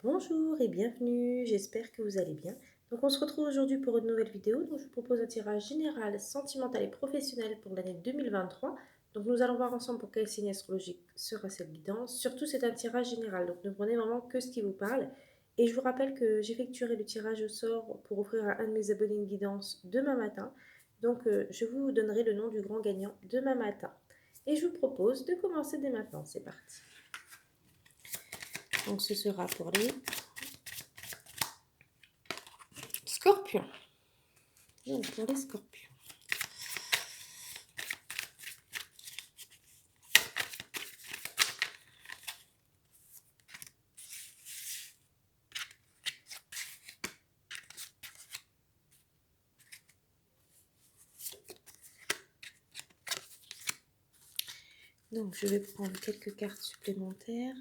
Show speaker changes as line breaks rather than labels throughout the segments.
Bonjour et bienvenue, j'espère que vous allez bien. Donc on se retrouve aujourd'hui pour une nouvelle vidéo. Donc je vous propose un tirage général, sentimental et professionnel pour l'année 2023. Donc nous allons voir ensemble pour quel signe astrologique sera cette guidance. Surtout c'est un tirage général, donc ne prenez vraiment que ce qui vous parle. Et je vous rappelle que j'effectuerai le tirage au sort pour offrir à un de mes abonnés une guidance demain matin. Donc je vous donnerai le nom du grand gagnant demain matin. Et je vous propose de commencer dès maintenant, c'est parti. Donc ce sera pour les scorpions. Donc, pour les scorpions. Donc, je vais prendre quelques cartes supplémentaires.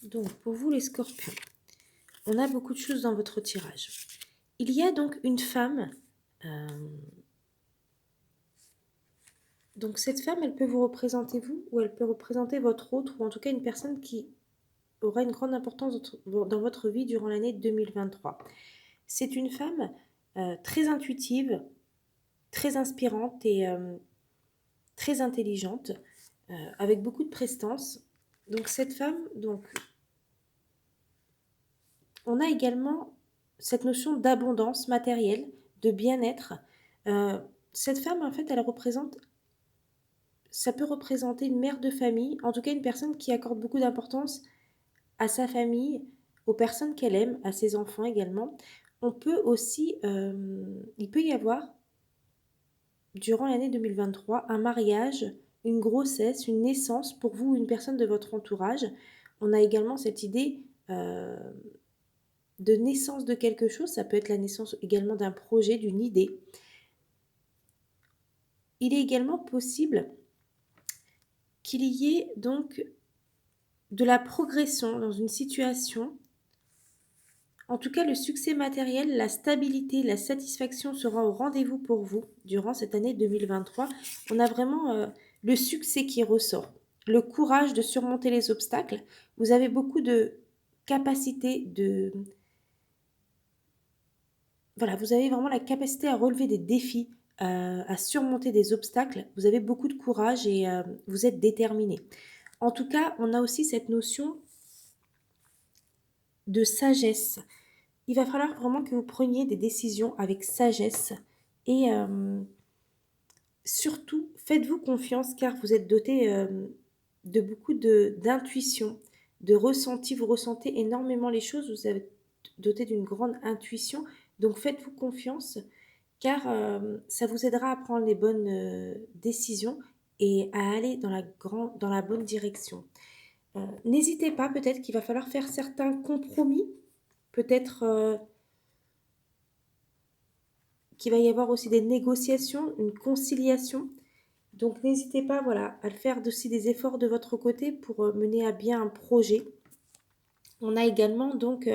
Donc, pour vous les scorpions, on a beaucoup de choses dans votre tirage. Il y a donc une femme. Donc, cette femme, elle peut vous représenter vous, ou elle peut représenter votre autre, ou en tout cas une personne qui aura une grande importance dans votre vie durant l'année 2023. C'est une femme très intuitive, très inspirante et très intelligente, avec beaucoup de prestance. Donc, cette femme, on a également cette notion d'abondance matérielle, de bien-être. Euh, cette femme, en fait, ça peut représenter une mère de famille, en tout cas une personne qui accorde beaucoup d'importance à sa famille, aux personnes qu'elle aime, à ses enfants également. On peut aussi, il peut y avoir, durant l'année 2023, un mariage, une grossesse, une naissance pour vous ou une personne de votre entourage. On a également cette idée de naissance de quelque chose, ça peut être la naissance également d'un projet, d'une idée. Il est également possible qu'il y ait donc de la progression dans une situation. En tout cas, le succès matériel, la stabilité, la satisfaction sera au rendez-vous pour vous durant cette année 2023. On a vraiment le succès qui ressort, le courage de surmonter les obstacles. Vous avez beaucoup de capacité de... Voilà, vous avez vraiment la capacité à relever des défis, à surmonter des obstacles. Vous avez beaucoup de courage et vous êtes déterminé. En tout cas, on a aussi cette notion de sagesse. Il va falloir vraiment que vous preniez des décisions avec sagesse et surtout, faites-vous confiance car vous êtes doté de beaucoup d'intuition, de ressenti. Vous ressentez énormément les choses, vous êtes doté d'une grande intuition. Donc faites-vous confiance car ça vous aidera à prendre les bonnes décisions et à aller dans la bonne direction. N'hésitez pas, peut-être qu'il va falloir faire certains compromis, peut-être qu'il va y avoir aussi des négociations, une conciliation. Donc n'hésitez pas voilà, à le faire aussi des efforts de votre côté pour mener à bien un projet. On a également donc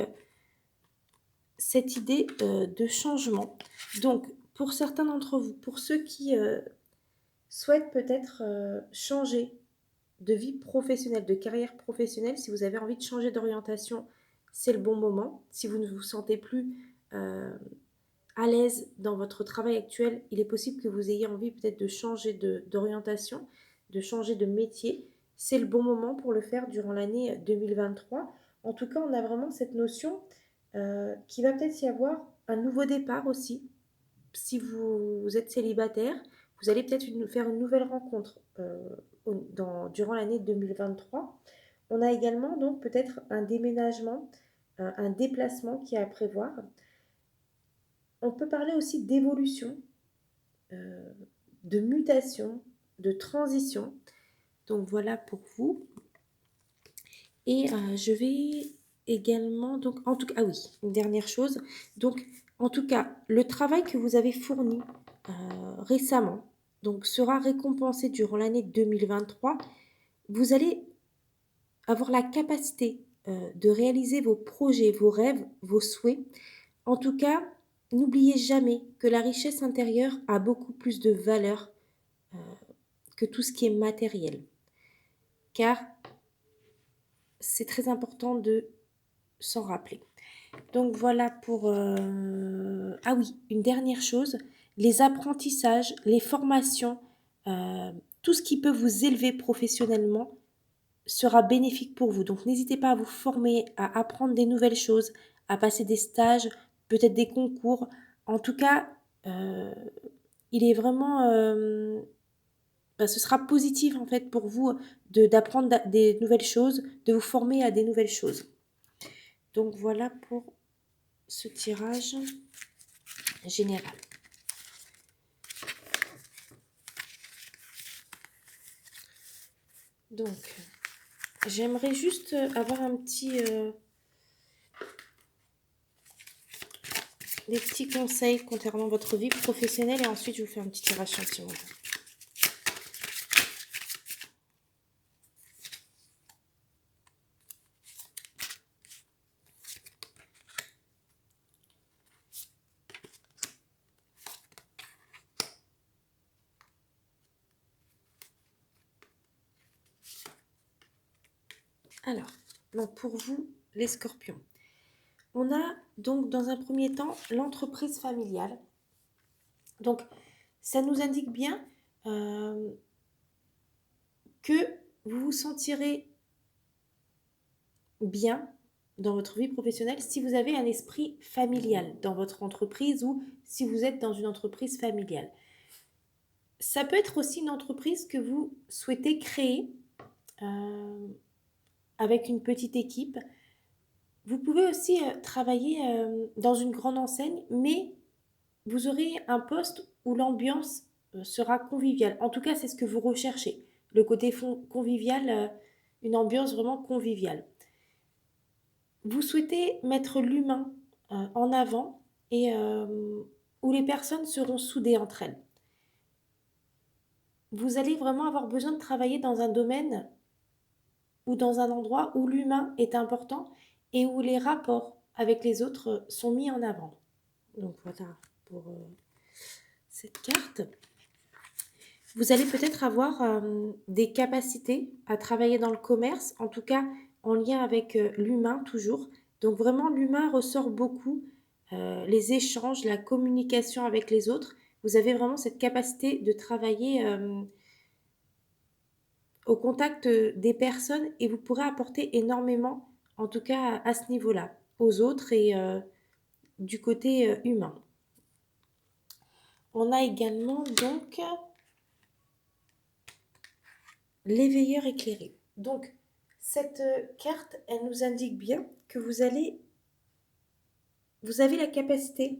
cette idée de changement. Donc pour certains d'entre vous, pour ceux qui souhaitent peut-être changer de vie professionnelle, de carrière professionnelle, si vous avez envie de changer d'orientation, c'est le bon moment. Si vous ne vous sentez plus euh, à l'aise dans votre travail actuel, il est possible que vous ayez envie peut-être de changer d'orientation, de changer de métier. C'est le bon moment pour le faire durant l'année 2023. En tout cas, on a vraiment cette notion qu'il va peut-être y avoir un nouveau départ aussi. Si vous êtes célibataire, vous allez peut-être faire une nouvelle rencontre durant l'année 2023. On a également donc peut-être un déménagement, un déplacement qui est à prévoir. On peut parler aussi d'évolution, euh, de mutation, de transition. Donc voilà pour vous. Et je vais également, donc, en tout cas, ah oui, une dernière chose. Donc, en tout cas, le travail que vous avez fourni récemment, donc, sera récompensé durant l'année 2023. Vous allez avoir la capacité de réaliser vos projets, vos rêves, vos souhaits. En tout cas, n'oubliez jamais que la richesse intérieure a beaucoup plus de valeur que tout ce qui est matériel. Car c'est très important de s'en rappeler. Donc voilà pour... Ah oui, une dernière chose, les apprentissages, les formations, tout ce qui peut vous élever professionnellement sera bénéfique pour vous. Donc n'hésitez pas à vous former, à apprendre des nouvelles choses, à passer des stages, peut-être des concours. En tout cas, il est vraiment... ce sera positif en fait pour vous d'apprendre des nouvelles choses, de vous former à des nouvelles choses. Donc voilà pour ce tirage général. Donc, j'aimerais juste avoir des petits conseils concernant votre vie professionnelle et ensuite je vous fais un petit tirage sentimental. Alors, donc pour vous, les scorpions, on a donc dans un premier temps l'entreprise familiale. Donc, ça nous indique bien que vous vous sentirez bien dans votre vie professionnelle si vous avez un esprit familial dans votre entreprise ou si vous êtes dans une entreprise familiale. Ça peut être aussi une entreprise que vous souhaitez créer avec une petite équipe. Vous pouvez aussi travailler dans une grande enseigne, mais vous aurez un poste où l'ambiance sera conviviale. En tout cas, c'est ce que vous recherchez. Le côté convivial, une ambiance vraiment conviviale. Vous souhaitez mettre l'humain en avant et où les personnes seront soudées entre elles. Vous allez vraiment avoir besoin de travailler dans un domaine ou dans un endroit où l'humain est important et où les rapports avec les autres sont mis en avant. Donc voilà pour cette carte. Vous allez peut-être avoir des capacités à travailler dans le commerce, en tout cas en lien avec l'humain toujours. Donc vraiment l'humain ressort beaucoup, les échanges, la communication avec les autres. Vous avez vraiment cette capacité de travailler au contact des personnes et vous pourrez apporter énormément, en tout cas à ce niveau-là, aux autres et du côté humain. On a également donc l'éveilleur éclairé. Donc cette carte, elle nous indique bien que vous avez la capacité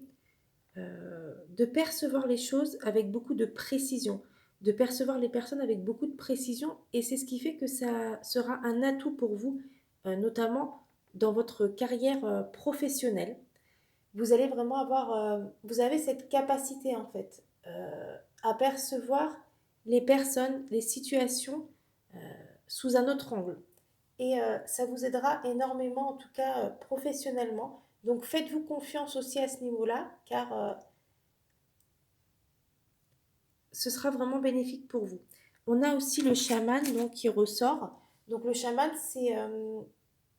de percevoir les choses avec beaucoup de précision, de percevoir les personnes avec beaucoup de précision et c'est ce qui fait que ça sera un atout pour vous, notamment dans votre carrière professionnelle. Vous allez vraiment vous avez cette capacité en fait à percevoir les personnes, les situations sous un autre angle. Et ça vous aidera énormément, en tout cas professionnellement. Donc faites-vous confiance aussi à ce niveau-là, car ce sera vraiment bénéfique pour vous. On a aussi le chaman donc, qui ressort. Donc le chaman, c'est...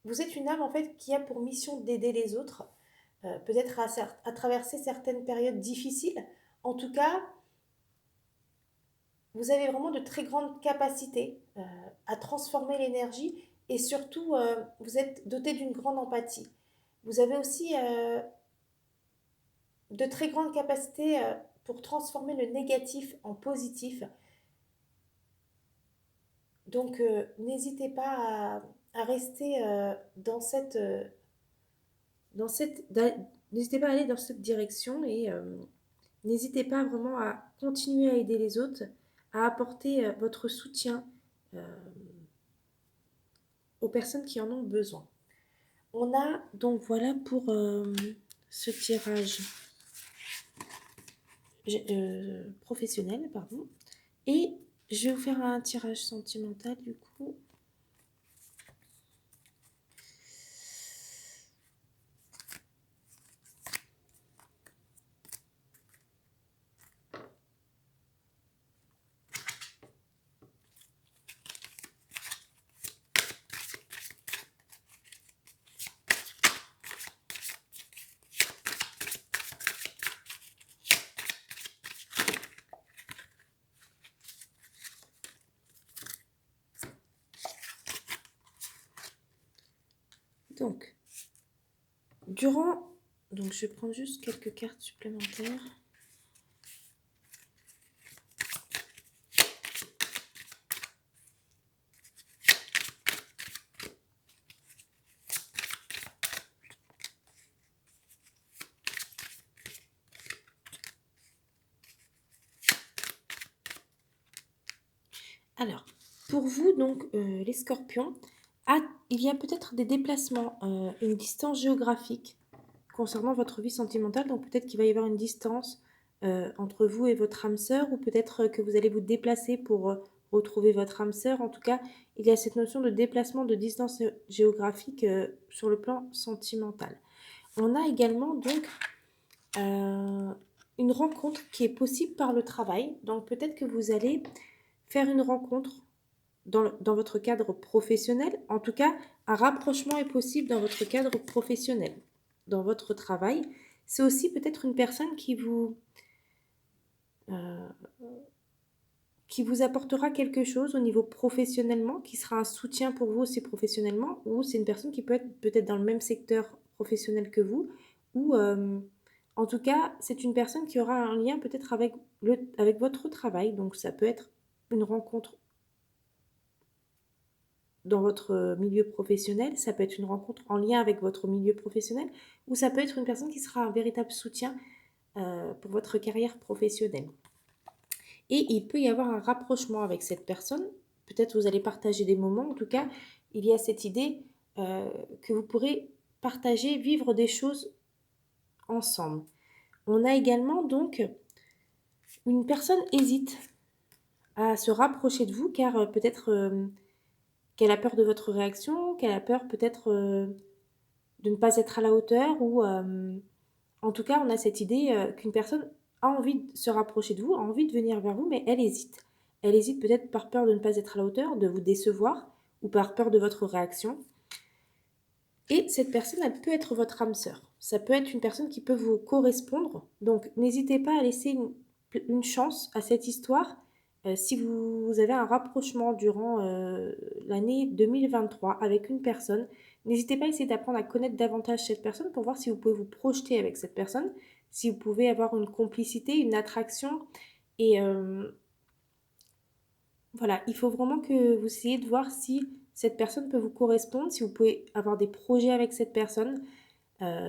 vous êtes une âme en fait qui a pour mission d'aider les autres, peut-être à traverser certaines périodes difficiles. En tout cas, vous avez vraiment de très grandes capacités à transformer l'énergie et surtout, vous êtes doté d'une grande empathie. Vous avez aussi de très grandes capacités pour transformer le négatif en positif. Donc, n'hésitez pas à rester n'hésitez pas à aller dans cette direction et n'hésitez pas vraiment à continuer à aider les autres, à apporter votre soutien aux personnes qui en ont besoin. On a donc voilà pour ce tirage professionnel, pardon. Et je vais vous faire un tirage sentimental du coup. Donc, donc je vais prendre juste quelques cartes supplémentaires. Alors, pour vous, donc, les scorpions, il y a peut-être des déplacements, une distance géographique concernant votre vie sentimentale. Donc, peut-être qu'il va y avoir une distance entre vous et votre âme sœur, ou peut-être que vous allez vous déplacer pour retrouver votre âme sœur. En tout cas, il y a cette notion de déplacement, de distance géographique sur le plan sentimental. On a également donc une rencontre qui est possible par le travail. Donc, peut-être que vous allez faire une rencontre dans votre cadre professionnel. En tout cas, un rapprochement est possible dans votre cadre professionnel, dans votre travail. C'est aussi peut-être une personne euh, qui vous apportera quelque chose au niveau professionnellement, qui sera un soutien pour vous aussi professionnellement, ou c'est une personne qui peut être peut-être dans le même secteur professionnel que vous, ou en tout cas, c'est une personne qui aura un lien peut-être avec votre travail. Donc ça peut être une rencontre dans votre milieu professionnel, ça peut être une rencontre en lien avec votre milieu professionnel, ou ça peut être une personne qui sera un véritable soutien pour votre carrière professionnelle. Et il peut y avoir un rapprochement avec cette personne. Peut-être vous allez partager des moments. En tout cas, il y a cette idée que vous pourrez partager, vivre des choses ensemble. On a également donc une personne hésite à se rapprocher de vous car peut-être qu'elle a peur de votre réaction, qu'elle a peur peut-être de ne pas être à la hauteur ou en tout cas, on a cette idée qu'une personne a envie de se rapprocher de vous, a envie de venir vers vous, mais elle hésite. Elle hésite peut-être par peur de ne pas être à la hauteur, de vous décevoir ou par peur de votre réaction. Et cette personne, elle peut être votre âme sœur. Ça peut être une personne qui peut vous correspondre. Donc, n'hésitez pas à laisser une chance à cette histoire. Si vous avez un rapprochement durant l'année 2023 avec une personne, n'hésitez pas à essayer d'apprendre à connaître davantage cette personne pour voir si vous pouvez vous projeter avec cette personne, si vous pouvez avoir une complicité, une attraction. Et voilà, il faut vraiment que vous essayiez de voir si cette personne peut vous correspondre, si vous pouvez avoir des projets avec cette personne.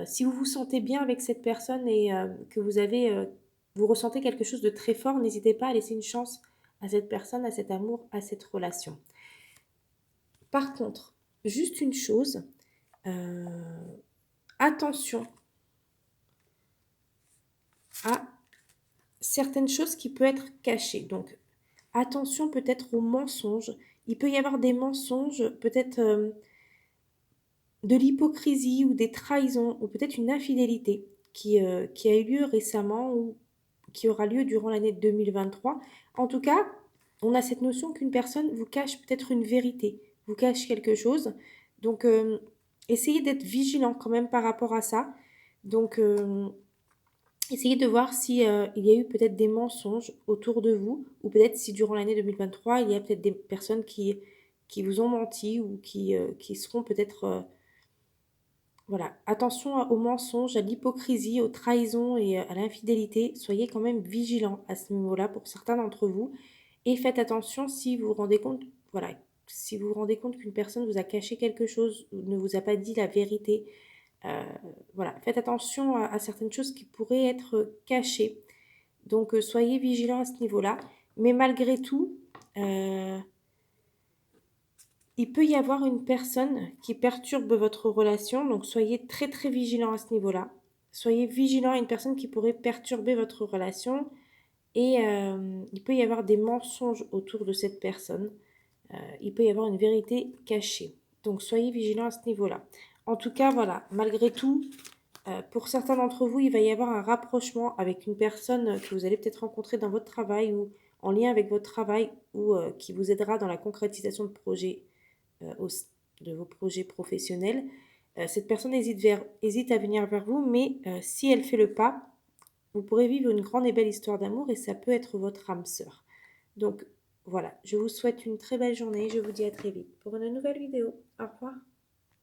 Si vous vous sentez bien avec cette personne et que vous ressentez quelque chose de très fort, n'hésitez pas à laisser une chance à cette personne, à cet amour, à cette relation. Par contre, juste une chose, euh, attention à certaines choses qui peuvent être cachées. Donc, attention peut-être aux mensonges. Il peut y avoir des mensonges, peut-être de l'hypocrisie ou des trahisons, ou peut-être une infidélité qui a eu lieu récemment ou qui aura lieu durant l'année 2023. En tout cas, on a cette notion qu'une personne vous cache peut-être une vérité, vous cache quelque chose. Donc, essayez d'être vigilant quand même par rapport à ça. Donc, essayez de voir si il y a eu peut-être des mensonges autour de vous, ou peut-être si durant l'année 2023, il y a peut-être des personnes qui vous ont menti ou qui seront peut-être voilà, attention aux mensonges, à l'hypocrisie, aux trahisons et à l'infidélité. Soyez quand même vigilants à ce niveau-là pour certains d'entre vous. Et faites attention si vous vous rendez compte, voilà, si vous vous rendez compte qu'une personne vous a caché quelque chose ou ne vous a pas dit la vérité. euh, voilà, faites attention à certaines choses qui pourraient être cachées. Donc soyez vigilants à ce niveau-là. Mais malgré tout, euh, Il peut y avoir une personne qui perturbe votre relation, donc soyez très très vigilant à ce niveau-là. Soyez vigilant à une personne qui pourrait perturber votre relation et il peut y avoir des mensonges autour de cette personne. Il peut y avoir une vérité cachée. Donc soyez vigilant à ce niveau-là. En tout cas, voilà, malgré tout, pour certains d'entre vous, il va y avoir un rapprochement avec une personne que vous allez peut-être rencontrer dans votre travail ou en lien avec votre travail ou qui vous aidera dans la concrétisation de projets, de vos projets professionnels. Cette personne hésite à venir vers vous, mais si elle fait le pas, vous pourrez vivre une grande et belle histoire d'amour et ça peut être votre âme sœur. Donc voilà, je vous souhaite une très belle journée. Je vous dis à très vite pour une nouvelle vidéo. Au revoir.